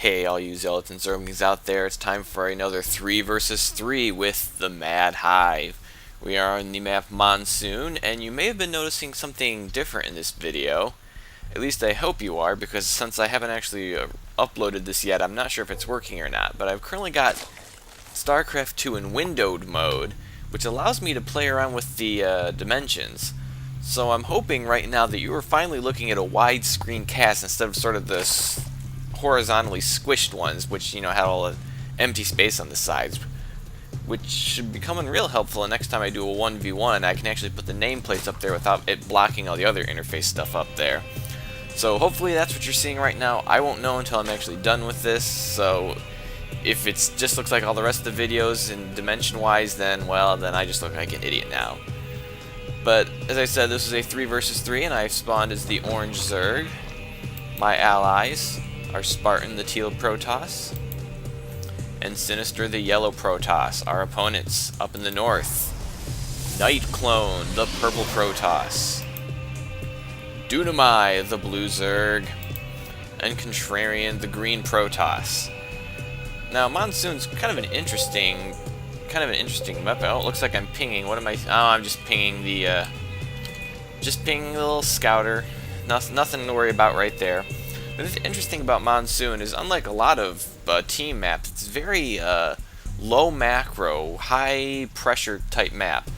Hey, all you Zealots and Zerglings out there, it's time for another 3 versus 3 with the Mad Hive. We are on the map Monsoon, and you may have been noticing something different in this video. At least I hope you are, because since I haven't actually uploaded this yet, I'm not sure if it's working or not. But I've currently got StarCraft 2 in windowed mode, which allows me to play around with the dimensions. So I'm hoping right now that you are finally looking at a widescreen cast instead of sort of this horizontally squished ones, which, you know, had all the empty space on the sides, which should be coming real helpful. And next time I do a 1v1, I can actually put the nameplates up there without it blocking all the other interface stuff up there. So hopefully that's what you're seeing right now. I won't know until I'm actually done with this, so if it just looks like all the rest of the videos in dimension-wise, then, well, then I just look like an idiot now. But, as I said, this is a 3 versus 3, and I've spawned as the orange Zerg. My allies are Spartan the teal Protoss, and Sinister the yellow Protoss. Our opponents up in the north, Night Clone the purple Protoss, Dunamai the blue Zerg, and Contrarian the green Protoss. Now Monsoon's kind of an interesting map. Oh, it looks like I'm pinging. What am I? Oh, I'm just pinging the little scouter. Nothing to worry about right there. But the interesting about Monsoon is, unlike a lot of team maps, it's very low macro, high pressure type map.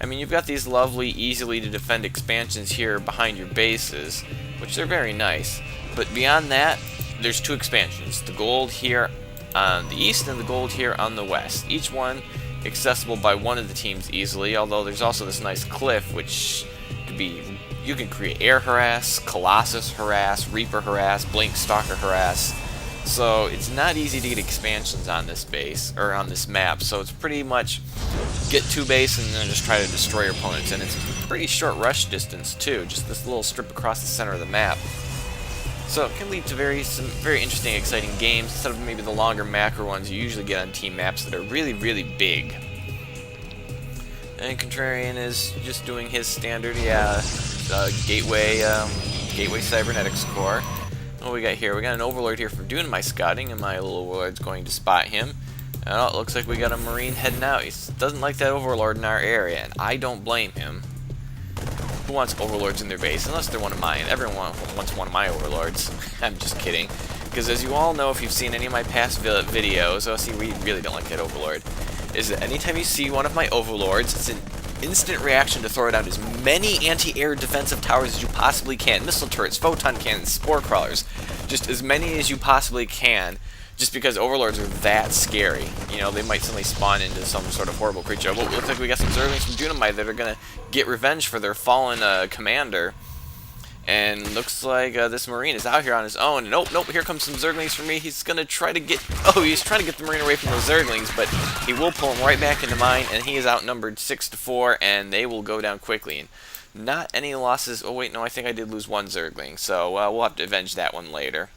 I mean, you've got these lovely, easily to defend expansions here behind your bases, which are very nice. But beyond that, there's two expansions: the gold here on the east and the gold here on the west. Each one accessible by one of the teams easily. Although there's also this nice cliff, which could be. You can create Air Harass, Colossus Harass, Reaper Harass, Blink Stalker Harass. So it's not easy to get expansions on this base, or on this map. So it's pretty much get to base and then just try to destroy your opponents. And it's a pretty short rush distance too, just this little strip across the center of the map. So it can lead to some very interesting, exciting games, instead of maybe the longer macro ones you usually get on team maps that are really, really big. And Contrarian is just doing his standard, Gateway Cybernetics core. What do we got here? We got an Overlord here from doing my scouting, and my little Overlord's going to spot him. And it looks like we got a Marine heading out. He doesn't like that Overlord in our area, and I don't blame him. Who wants Overlords in their base? Unless they're one of mine. Everyone wants one of my Overlords. I'm just kidding. Because as you all know, if you've seen any of my past videos, we really don't like that Overlord, is that anytime you see one of my Overlords, it's an instant reaction to throw down as many anti-air defensive towers as you possibly can. Missile turrets, photon cannons, spore crawlers. Just as many as you possibly can. Just because Overlords are that scary. You know, they might suddenly spawn into some sort of horrible creature. Oh, it looks like we got some Zerglings from Dunamai that are going to get revenge for their fallen commander. And looks like this Marine is out here on his own. Nope, here comes some Zerglings for me. He's going to try to get... Oh, he's trying to get the Marine away from those Zerglings, but he will pull him right back into mine, and he is outnumbered 6-4, and they will go down quickly. And not any losses... Oh, wait, no, I think I did lose one Zergling, so we'll have to avenge that one later.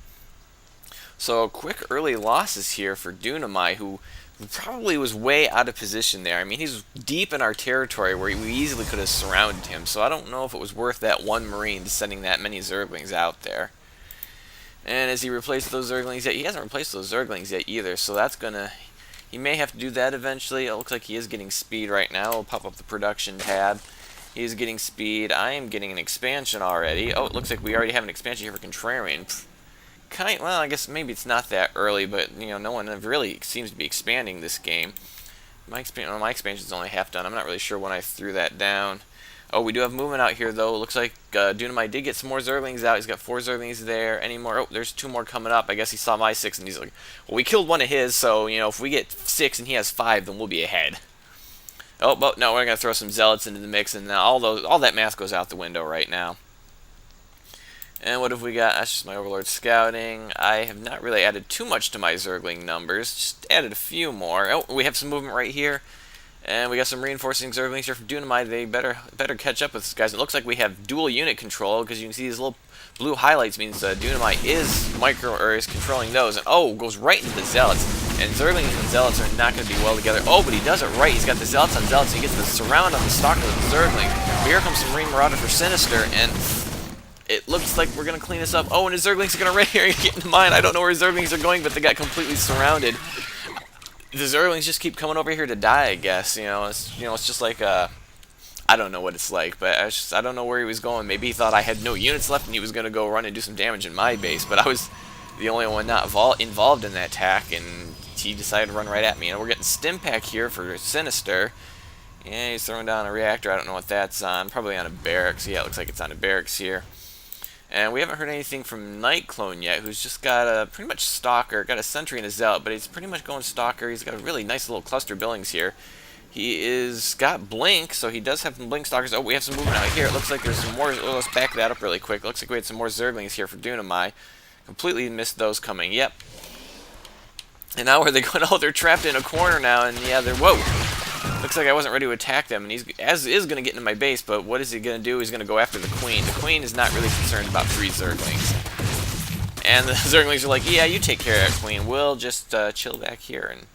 So, quick early losses here for Dunamai, who probably was way out of position there. I mean, he's deep in our territory where we easily could have surrounded him, so I don't know if it was worth that one Marine sending that many Zerglings out there. And as he replaced those Zerglings yet, he hasn't replaced those Zerglings yet either, so that's gonna... He may have to do that eventually. It looks like he is getting speed right now. We'll pop up the production tab. He is getting speed. I am getting an expansion already. Oh, it looks like we already have an expansion here for Contrarian. Well, I guess maybe it's not that early, but, you know, no one really seems to be expanding this game. My expansion's only half done. I'm not really sure when I threw that down. Oh, we do have movement out here, though. Looks like Dunamai did get some more Zerglings out. He's got 4 Zerglings there. Any more? Oh, there's 2 more coming up. I guess he saw my 6, and he's like, well, we killed one of his, so, you know, if we get 6 and he has 5, then we'll be ahead. Oh, but no, we're going to throw some Zealots into the mix, and all that math goes out the window right now. And what have we got? That's just my Overlord scouting. I have not really added too much to my Zergling numbers. Just added a few more. Oh, we have some movement right here. And we got some reinforcing Zerglings here from Dunamai. They better catch up with this, guys. It looks like we have dual unit control, because you can see these little blue highlights means Dunamai is controlling those. And oh, goes right into the Zealots. And Zerglings and Zealots are not going to be well together. Oh, but he does it right. He's got the Zealots on Zealots. And he gets the surround on the Stalker of the Zerglings. But here comes some Marine Marauder for Sinister, and It looks like we're going to clean this up. Oh, and his Zerglings are going to right here get into mine. I don't know where his Zerglings are going, but they got completely surrounded. The Zerglings just keep coming over here to die, I guess. It's just like I don't know what it's like, but I don't know where he was going. Maybe he thought I had no units left and he was going to go run and do some damage in my base, but I was the only one not involved in that attack, and he decided to run right at me. And we're getting Stimpack here for Sinister. Yeah, he's throwing down a reactor. I don't know what that's on. Probably on a barracks. Yeah, it looks like it's on a barracks here. And we haven't heard anything from Nightclone yet, who's just got a pretty much Stalker, got a Sentry and a Zealot, but he's pretty much going Stalker. He's got a really nice little cluster buildings here. He is got Blink, so he does have some Blink Stalkers. Oh, we have some movement out here. It looks like there's some more. Let's back that up really quick. It looks like we had some more Zerglings here for Dunamai. Completely missed those coming. Yep. And now where are they going? Oh, they're trapped in a corner now, and yeah, they're... Whoa! Looks like I wasn't ready to attack them, and he's is going to get into my base, but what is he going to do? He's going to go after the Queen. The Queen is not really concerned about 3 Zerglings. And the Zerglings are like, yeah, you take care of that Queen. We'll just chill back here. And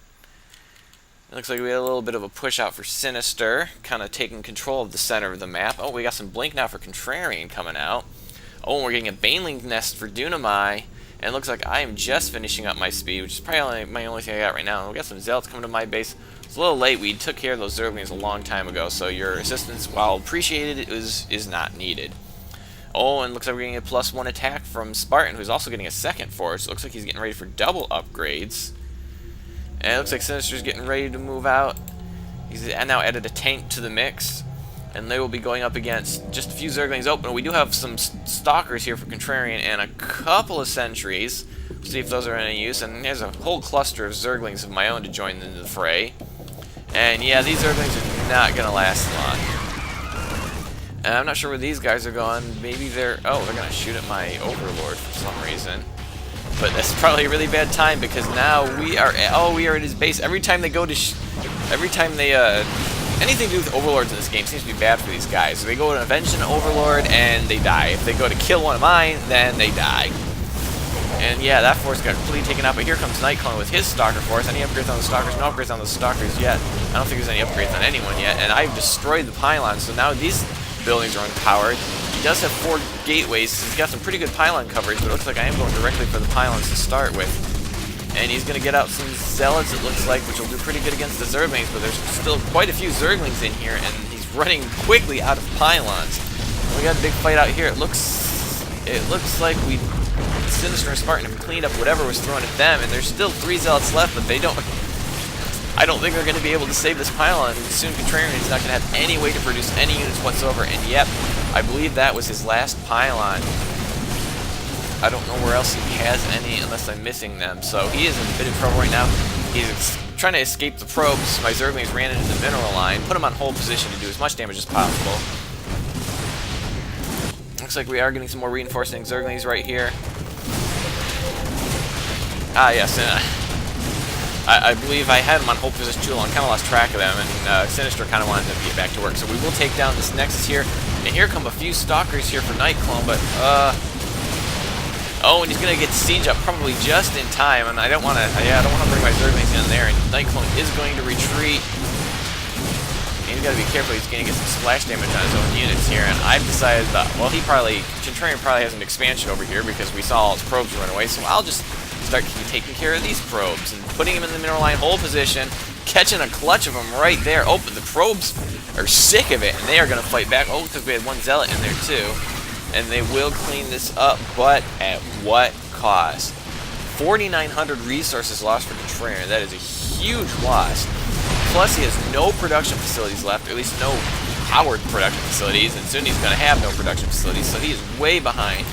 it looks like we had a little bit of a push out for Sinister, kind of taking control of the center of the map. Oh, we got some Blink now for Contrarian coming out. Oh, and we're getting a Baneling Nest for Dunamai. And it looks like I am just finishing up my speed, which is probably my only thing I got right now. We got some Zealots coming to my base. It's a little late. We took care of those Zerglings a long time ago, so your assistance, while appreciated, is not needed. Oh, and looks like we're getting a +1 attack from Spartan, who's also getting a second force. Looks like he's getting ready for double upgrades. And it looks like Sinister's getting ready to move out. He's now added a tank to the mix. And they will be going up against just a few Zerglings. Oh, but we do have some Stalkers here for Contrarian and a couple of Sentries. See if those are any use. And there's a whole cluster of Zerglings of my own to join into the fray. And yeah, these Zerglings are not going to last long. And I'm not sure where these guys are going. Maybe they're... Oh, they're going to shoot at my Overlord for some reason. But that's probably a really bad time because now we are at his base. Every time they go to anything to do with Overlords in this game seems to be bad for these guys. So they go to avenge an Overlord and they die. If they go to kill one of mine, then they die. And yeah, that force got completely taken out. But here comes Nightclone with his Stalker force. Any upgrades on the Stalkers? No upgrades on the Stalkers yet. I don't think there's any upgrades on anyone yet. And I've destroyed the pylons, so now these buildings are unpowered. He does have 4 gateways. He's got some pretty good pylon coverage, but it looks like I am going directly for the pylons to start with. And he's going to get out some Zealots, it looks like, which will do pretty good against the Zerglings, but there's still quite a few Zerglings in here, and he's running quickly out of pylons. We got a big fight out here. It looks like Sinister and Spartan have cleaned up whatever was thrown at them, and there's still 3 Zealots left, but I don't think they're going to be able to save this pylon, and soon Contrarian is not going to have any way to produce any units whatsoever, and yep, I believe that was his last pylon. I don't know where else he has any unless I'm missing them, so he is in a bit of trouble right now. He's trying to escape the probes. My Zerglings ran into the mineral line, put him on hold position to do as much damage as possible. Looks like we are getting some more reinforcing Zerglings right here. Ah, yes, I believe I had him on hold position too long, kind of lost track of them, and Sinister kind of wanted them to get back to work. So we will take down this Nexus here, and here come a few Stalkers here for Nightclone, but, oh, and he's going to get siege up probably just in time, and I don't want to bring my Zerglings in there, and Nightclone is going to retreat. And he's got to be careful, he's going to get some splash damage on his own units here, and I've decided that, well, Contrarian probably has an expansion over here because we saw all his probes run away, so I'll just start taking care of these probes and putting him in the mineral line hold position, catching a clutch of them right there. Oh, but the probes are sick of it, and they are going to fight back. Oh, because we had 1 Zealot in there too. And they will clean this up, but at what cost? 4,900 resources lost for Contrarian. That is a huge loss. Plus, he has no production facilities left, or at least no powered production facilities, and soon he's going to have no production facilities, so he is way behind.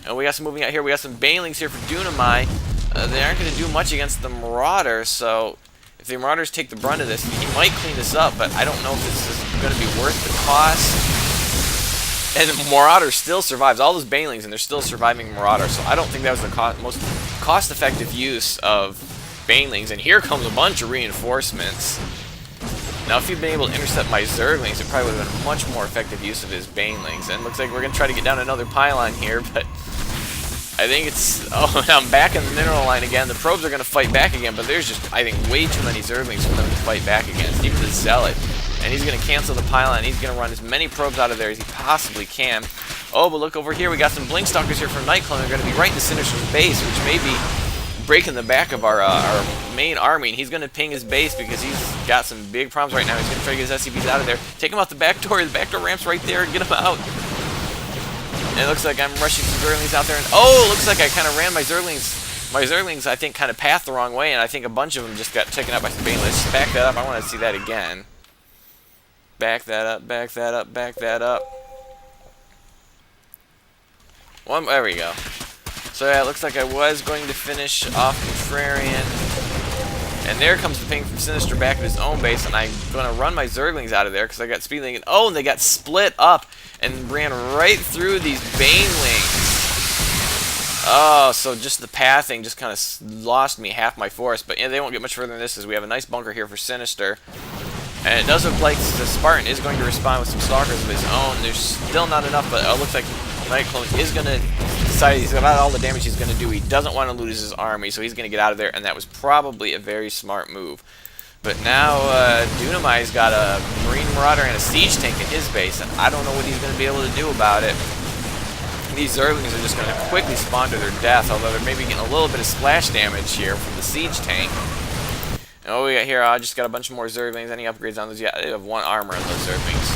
And we got some moving out here. We got some Banelings here for Dunamai. They aren't going to do much against the Marauders, so if the Marauders take the brunt of this, he might clean this up, but I don't know if this is going to be worth the cost. And the Marauder still survives. All those Banelings, and they're still surviving Marauder, so I don't think that was the most cost-effective use of Banelings. And here comes a bunch of reinforcements. Now, if he'd been able to intercept my Zerglings, it probably would have been a much more effective use of his Banelings. And it looks like we're going to try to get down another pylon here, but I think it's... Oh, I'm back in the mineral line again. The probes are going to fight back again, but there's just, I think, way too many Zerglings for them to fight back against. Even the Zealot. And he's going to cancel the pylon. He's going to run as many probes out of there as he possibly can. Oh, but look over here. We got some Blink Stalkers here from Nightclone. They're going to be right in the Sinister's base, which may be breaking the back of our main army. And he's going to ping his base because he's got some big problems right now. He's going to try to get his SCVs out of there. Take him out the back door. The back door ramp's right there. Get him out. And it looks like I'm rushing some Zerglings out there. And oh, it looks like I kind of ran my Zerglings. My Zerglings, I think, kind of pathed the wrong way. And I think a bunch of them just got taken out by some Bane. Let's just back that up. I want to see that again. Back that up, back that up, back that up. There we go. So yeah, it looks like I was going to finish off Contrarian. And there comes the ping from Sinister back at his own base, and I'm going to run my Zerglings out of there because I got Speedling. And oh, and they got split up and ran right through these Banelings. Oh, so just the pathing just kind of lost me half my force. But yeah, they won't get much further than this, as we have a nice bunker here for Sinister. And it does look like the Spartan is going to respond with some Stalkers of his own. There's still not enough, but it looks like Nightclone is going to decide he's about all the damage he's going to do. He doesn't want to lose his army, so he's going to get out of there, and that was probably a very smart move. But now Dunamai's got a Marine Marauder and a Siege Tank in his base, and I don't know what he's going to be able to do about it. These Zerglings are just going to quickly spawn to their death, although they're maybe getting a little bit of splash damage here from the Siege Tank. And what we got here, I just got a bunch more Zerglings. Any upgrades on those? Yeah, they have 1 armor on those Zerglings.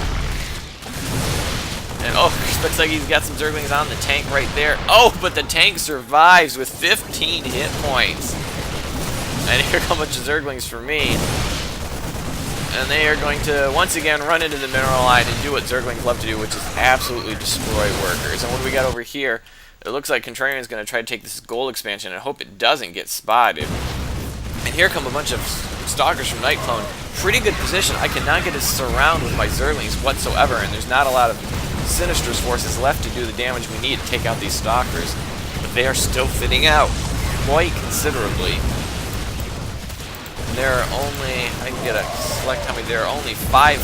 And oh, looks like he's got some Zerglings on the tank right there. Oh, but the tank survives with 15 hit points. And here come a bunch of Zerglings for me. And they are going to, once again, run into the mineral line and do what Zerglings love to do, which is absolutely destroy workers. And what do we got over here? It looks like Contrarian is going to try to take this gold expansion and hope it doesn't get spotted. And here come a bunch of Stalkers from Nightclone. Pretty good position. I cannot get a surround with my Zerglings whatsoever, and there's not a lot of Sinister's forces left to do the damage we need to take out these Stalkers. But they are still fitting out quite considerably. There are only, I can get a select how many, there are only 3,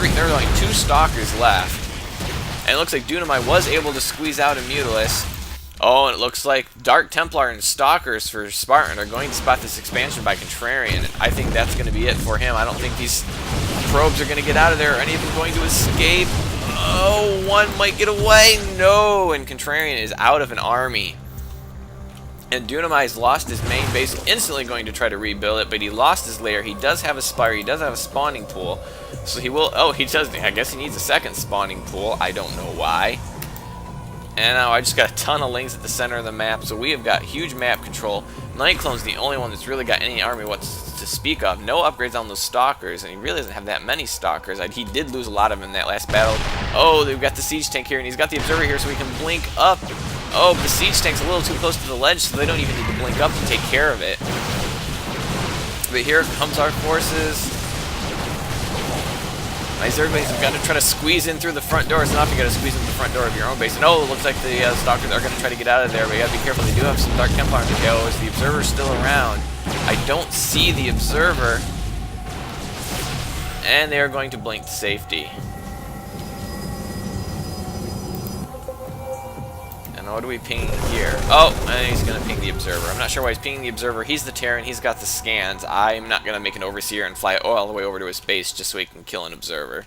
there are only 2 Stalkers left. And it looks like Dunamai was able to squeeze out a Mutalisk. Oh, and it looks like Dark Templar and Stalkers for Spartan are going to spot this expansion by Contrarian. And I think that's going to be it for him. I don't think these probes are going to get out of there, or any of them going to escape. Oh, one might get away. No, and Contrarian is out of an army. And Dunamai's lost his main base, instantly going to try to rebuild it, but he lost his lair. He does have a spire, he does have a spawning pool, so he will, oh, he does, I guess he needs a second spawning pool, I don't know why. And now I just got a ton of lings at the center of the map, so we have got huge map control. Nightclone's the only one that's really got any army what's to speak of. No upgrades on those Stalkers, and he really doesn't have that many Stalkers. He did lose a lot of them in that last battle. Oh, they've got the Siege Tank here, and he's got the Observer here so he can blink up. Oh, but the Siege Tank's a little too close to the ledge, so they don't even need to blink up to take care of it. But here comes our forces. My Zerglings have got to try to squeeze in through the front door. It's not you got to squeeze in the front door of your own base. And oh, it looks like the Stalkers are going to try to get out of there, but you got to be careful. They do have some Dark Templar on the tail. Is the Observer still around? I don't see the Observer. And they are going to blink to safety. And what are we pinging here? Oh, and he's going to ping the Observer. I'm not sure why he's pinging the Observer. He's the Terran. He's got the scans. I'm not going to make an Overseer and fly all the way over to his base just so he can kill an Observer.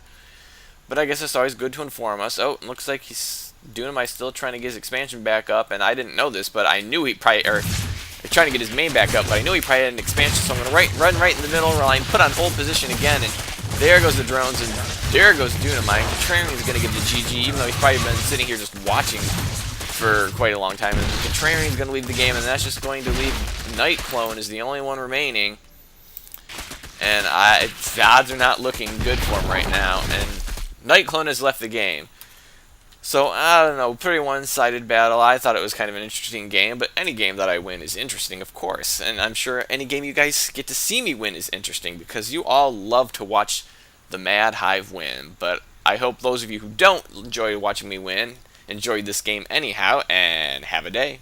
But I guess it's always good to inform us. Oh, it looks like he's Dunamai still trying to get his expansion back up. And I didn't know this, but I knew he probably, or trying to get his main back up, but I knew he probably had an expansion. So I'm going to run right in the middle while I'm put on hold position again. And there goes the drones, and there goes Dunamai. Contrarian is going to give the GG, even though he's probably been sitting here just watching for quite a long time. And Contrarian's going to leave the game, and that's just going to leave Nightclone as the only one remaining. And the odds are not looking good for him right now. And Nightclone has left the game. So, I don't know, pretty one-sided battle. I thought it was kind of an interesting game, but any game that I win is interesting, of course. And I'm sure any game you guys get to see me win is interesting, because you all love to watch the Mad Hive win. But I hope those of you who don't enjoy watching me win enjoyed this game anyhow, and have a day.